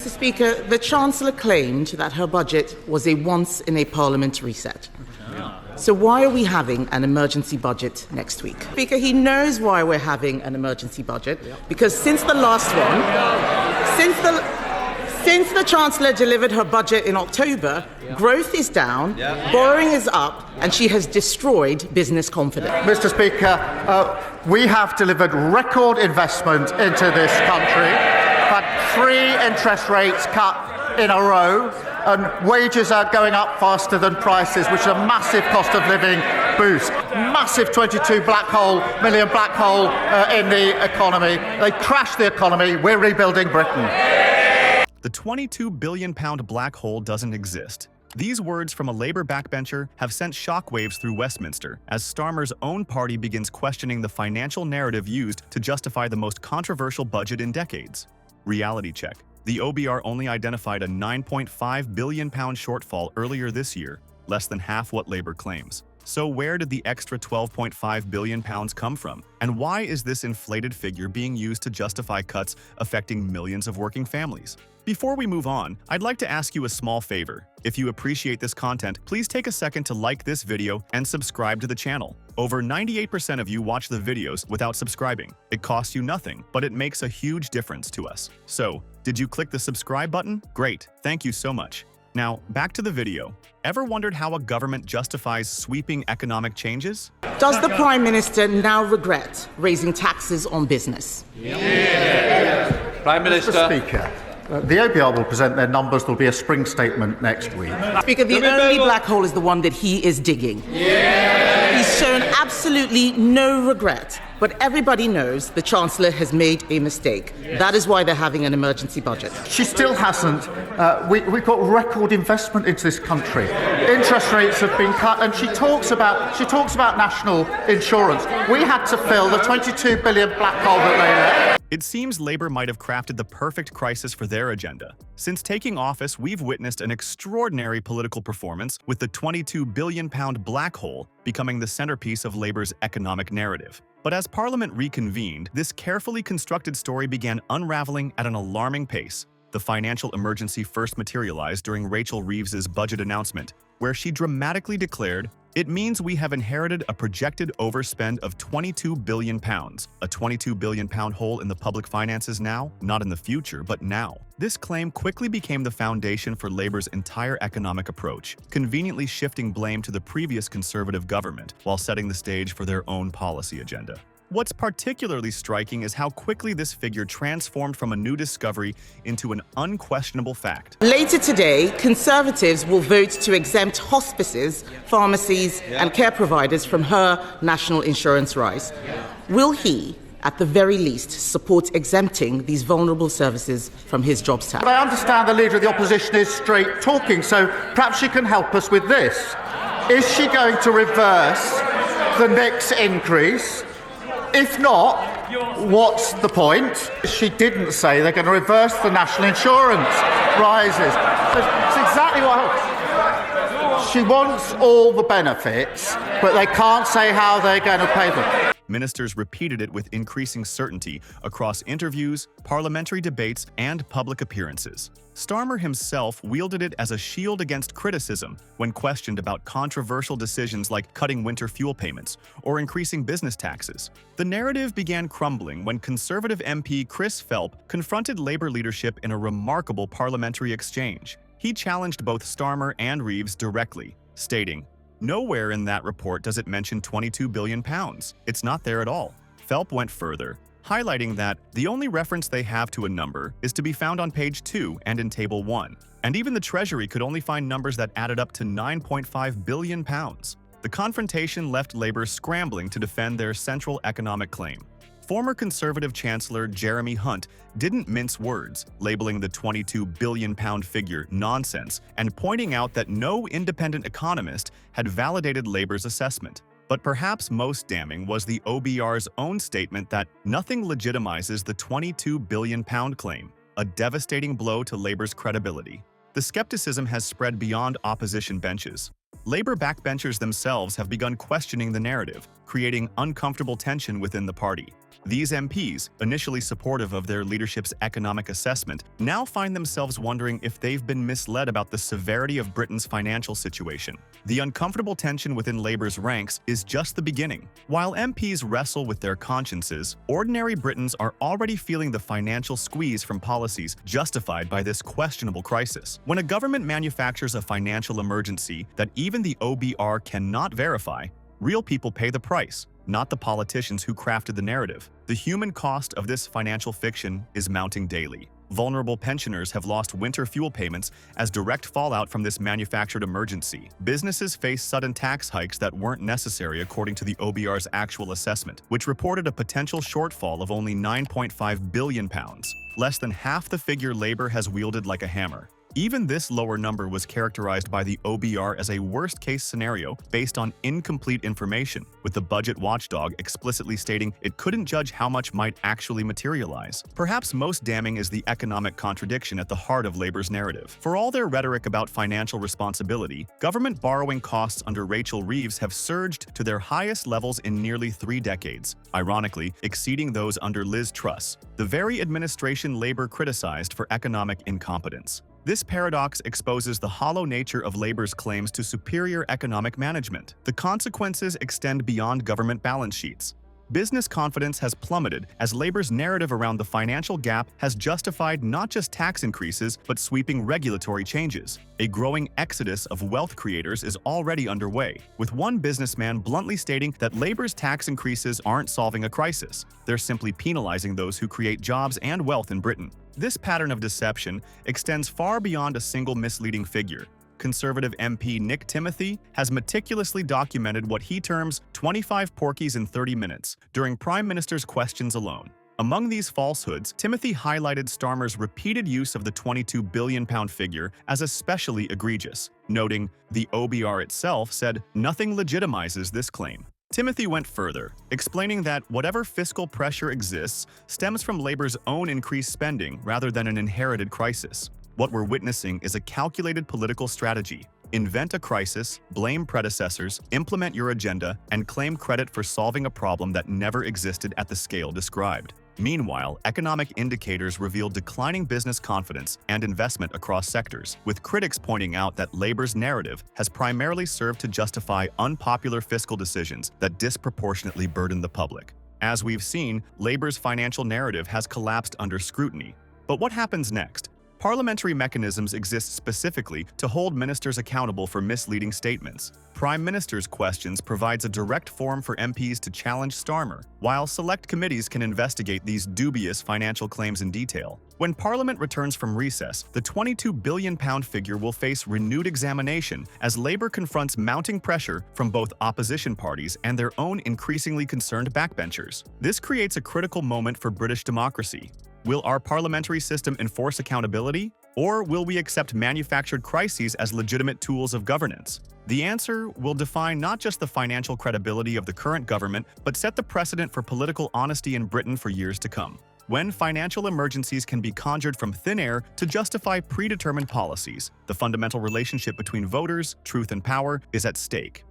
Mr. Speaker, the Chancellor claimed that her budget was a once-in-a-Parliament reset. So why are we having an emergency budget next week? Speaker, he knows why we're having an emergency budget, because since the last one, since the Chancellor delivered her budget in October, growth is down, borrowing is up, and she has destroyed business confidence. Mr. Speaker, we have delivered record investment into this country. Had 3 interest rates cut in a row, and wages are going up faster than prices, which is a massive cost of living boost. Massive 22 million black hole in the economy. They crashed the economy. We're rebuilding Britain. The £22 billion black hole doesn't exist. These words from a Labour backbencher have sent shockwaves through Westminster as Starmer's own party begins questioning the financial narrative used to justify the most controversial budget in decades. Reality check. The OBR only identified a £9.5 billion shortfall earlier this year, less than half what Labour claims. So where did the extra £12.5 billion come from? And why is this inflated figure being used to justify cuts affecting millions of working families? Before we move on, I'd like to ask you a small favor. If you appreciate this content, please take a second to like this video and subscribe to the channel. Over 98% of you watch the videos without subscribing. It costs you nothing, but it makes a huge difference to us. So, did you click the subscribe button? Great, thank you so much. Now, back to the video. Ever wondered how a government justifies sweeping economic changes? Does the Prime Minister now regret raising taxes on business? Prime Minister. Mr. Speaker, the OBR will present their numbers. There'll be a spring statement next week. Speaker, the only black hole is the one that he is digging. He's shown absolutely no regret, but everybody knows the Chancellor has made a mistake. That is why they're having an emergency budget. She still hasn't. We've got record investment into this country. Interest rates have been cut, and she talks about national insurance. We had to fill the 22 billion black hole that they left. It seems Labour might have crafted the perfect crisis for their agenda. Since taking office, we've witnessed an extraordinary political performance, with the £22 billion black hole becoming the centerpiece of Labour's economic narrative. But as Parliament reconvened, this carefully constructed story began unraveling at an alarming pace. The financial emergency first materialized during Rachel Reeves's budget announcement, where she dramatically declared, "It means we have inherited a projected overspend of £22 billion. A £22 billion hole in the public finances now, not in the future, but now." This claim quickly became the foundation for Labour's entire economic approach, conveniently shifting blame to the previous Conservative government while setting the stage for their own policy agenda. What's particularly striking is how quickly this figure transformed from a new discovery into an unquestionable fact. Later today, Conservatives will vote to exempt hospices, pharmacies, and care providers from her national insurance rise. Will he, at the very least, support exempting these vulnerable services from his jobs tax? But I understand the Leader of the Opposition is straight talking, so perhaps she can help us with this. Is she going to reverse the next increase? If not, what's the point? She didn't say they're going to reverse the national insurance rises. It's exactly what she wants, all the benefits, but they can't say how they're going to pay them. Ministers repeated it with increasing certainty across interviews, parliamentary debates, and public appearances. Starmer himself wielded it as a shield against criticism when questioned about controversial decisions like cutting winter fuel payments or increasing business taxes. The narrative began crumbling when Conservative MP Chris Phelps confronted Labour leadership in a remarkable parliamentary exchange. He challenged both Starmer and Reeves directly, stating, "Nowhere in that report does it mention £22 billion. It's not there at all." Phelps went further, highlighting that the only reference they have to a number is to be found on page 2 and in Table 1, and even the Treasury could only find numbers that added up to £9.5 billion. The confrontation left Labour scrambling to defend their central economic claim. Former Conservative Chancellor Jeremy Hunt didn't mince words, labeling the £22 billion figure nonsense and pointing out that no independent economist had validated Labour's assessment. But perhaps most damning was the OBR's own statement that nothing legitimizes the £22 billion claim, a devastating blow to Labour's credibility. The skepticism has spread beyond opposition benches. Labour backbenchers themselves have begun questioning the narrative, creating uncomfortable tension within the party. These MPs, initially supportive of their leadership's economic assessment, now find themselves wondering if they've been misled about the severity of Britain's financial situation. The uncomfortable tension within Labour's ranks is just the beginning. While MPs wrestle with their consciences, ordinary Britons are already feeling the financial squeeze from policies justified by this questionable crisis. When a government manufactures a financial emergency that even the OBR cannot verify, real people pay the price, not the politicians who crafted the narrative. The human cost of this financial fiction is mounting daily. Vulnerable pensioners have lost winter fuel payments as direct fallout from this manufactured emergency. Businesses face sudden tax hikes that weren't necessary according to the OBR's actual assessment, which reported a potential shortfall of only £9.5 billion, less than half the figure Labour has wielded like a hammer. Even this lower number was characterized by the OBR as a worst-case scenario based on incomplete information, with the budget watchdog explicitly stating it couldn't judge how much might actually materialize. Perhaps most damning is the economic contradiction at the heart of Labour's narrative. For all their rhetoric about financial responsibility, government borrowing costs under Rachel Reeves have surged to their highest levels in nearly 3 decades, ironically exceeding those under Liz Truss, the very administration Labour criticized for economic incompetence. This paradox exposes the hollow nature of Labour's claims to superior economic management. The consequences extend beyond government balance sheets. Business confidence has plummeted as Labour's narrative around the financial gap has justified not just tax increases but sweeping regulatory changes. A growing exodus of wealth creators is already underway, with one businessman bluntly stating that Labour's tax increases aren't solving a crisis. They're simply penalising those who create jobs and wealth in Britain. This pattern of deception extends far beyond a single misleading figure. Conservative MP Nick Timothy has meticulously documented what he terms 25 porkies in 30 minutes during Prime Minister's questions alone. Among these falsehoods, Timothy highlighted Starmer's repeated use of the £22 billion figure as especially egregious, noting the OBR itself said nothing legitimizes this claim. Timothy went further, explaining that whatever fiscal pressure exists stems from Labour's own increased spending rather than an inherited crisis. What we're witnessing is a calculated political strategy. Invent a crisis, blame predecessors, implement your agenda, and claim credit for solving a problem that never existed at the scale described. Meanwhile, economic indicators reveal declining business confidence and investment across sectors, with critics pointing out that Labour's narrative has primarily served to justify unpopular fiscal decisions that disproportionately burden the public. As we've seen, Labour's financial narrative has collapsed under scrutiny. But what happens next? Parliamentary mechanisms exist specifically to hold ministers accountable for misleading statements. Prime Minister's questions provides a direct forum for MPs to challenge Starmer, while select committees can investigate these dubious financial claims in detail. When Parliament returns from recess, the £22 billion figure will face renewed examination as Labour confronts mounting pressure from both opposition parties and their own increasingly concerned backbenchers. This creates a critical moment for British democracy. Will our parliamentary system enforce accountability, or will we accept manufactured crises as legitimate tools of governance? The answer will define not just the financial credibility of the current government, but set the precedent for political honesty in Britain for years to come. When financial emergencies can be conjured from thin air to justify predetermined policies, the fundamental relationship between voters, truth, and power is at stake.